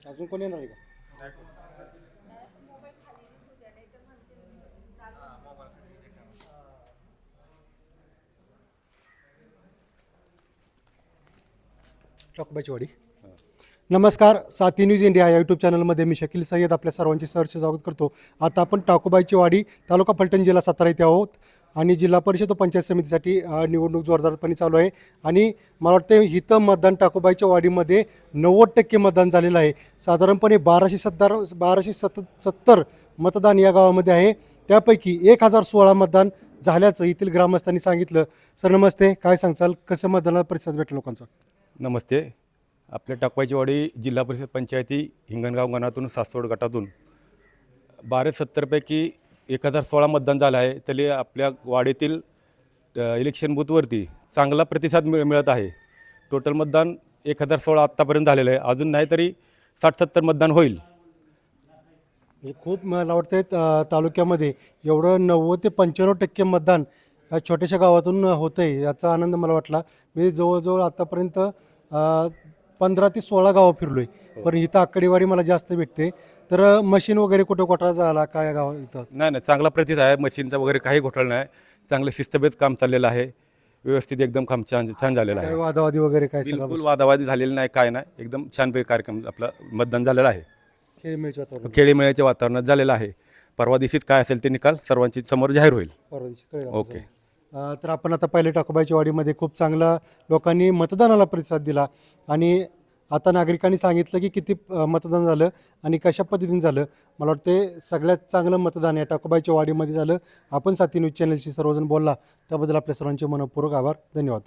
अजून कोण येणार आहे का? टाकोबाची वाडी. नमस्कार, साथी न्यूज इंडिया या यूट्यूब चॅनलमध्ये मी शकील सय्यद आपल्या सर्वांचे सहर्ष स्वागत करतो. आता आपण टाकोबाची वाडी, तालुका फलटण, जिल्हा सातारा इथे आहोत आणि जिल्हा परिषद व पंचायत समितीसाठी निवडणूक जोरदारपणे चालू आहे. आणि मला वाटतं इथं मतदान टाकोबाईच्या वाडीमध्ये 90% मतदान झालेलं आहे. साधारणपणे 1270 मतदान या गावामध्ये आहे. त्यापैकी 1016 मतदान झाल्याचं येथील ग्रामस्थांनी सांगितलं. सर नमस्ते, काय सांगचाल, कसं मतदानाला प्रतिसाद भेटला लोकांचा? नमस्ते. आपल्या टाकोबाची वाडी जिल्हा परिषद पंचायती हिंगणगाव गणातून सासवड गटातून 1270पैकी 1016 मतदान झालं आहे. तरी आपल्या वाडीतील इलेक्शन बूथवरती चांगला प्रतिसाद मिळत आहे. टोटल मतदान 1016 आत्तापर्यंत झालेलं आहे. अजून नाही तरी 60-70 मतदान होईल. म्हणजे खूप मला वाटतं तालुक्यामध्ये एवढं 90 ते 95% मतदान या छोट्याशा गावातून होतं आहे, याचा आनंद मला वाटला. मी जवळजवळ आत्तापर्यंत 15 ते 16 गावं फिरलो आहे, पण इथं आकडेवारी मला जास्त भेटते. तर मशीन वगैरे कुठं घोटाळा झाला काय गाव इथं? नाही, चांगला प्रतिसाद आहे. मशीनचा वगैरे काही घोटाळा नाही. चांगलं शिस्तबद्ध काम चाललेलं आहे. व्यवस्थित एकदम काम छान झालेलं काय आहे. वादावादी वगैरे काय सगळं बिलकुल वादावादी झालेलं नाही, काय नाही. एकदम छानपैकी कार्यक्रम आपला मतदान झालेला आहे. खेळमेळचं वातावरण खेळीमेळ्याच्या वातावरणात झालेलं आहे. परवा दिवशीच काय असेल ते निकाल सर्वांची समोर जाहीर होईल. परवा दिवशी कळलं ओके. आपल्याला. तर आपण आता पहिले टाकोबाईच्या वाडीमध्ये खूप चांगला लोकांनी मतदानाला प्रतिसाद दिला आणि आता नागरिकांनी सांगितलं की किती मतदान झालं आणि कशा पद्धतीने झालं. मला वाटते सगळ्यात चांगलं मतदान या टाकोबाईच्या वाडीमध्ये झालं. आपण साथी न्यूज चॅनलशी सर्वजण बोलला त्याबद्दल आपल्या सर्वांचे मनपूर्वक आभार, धन्यवाद.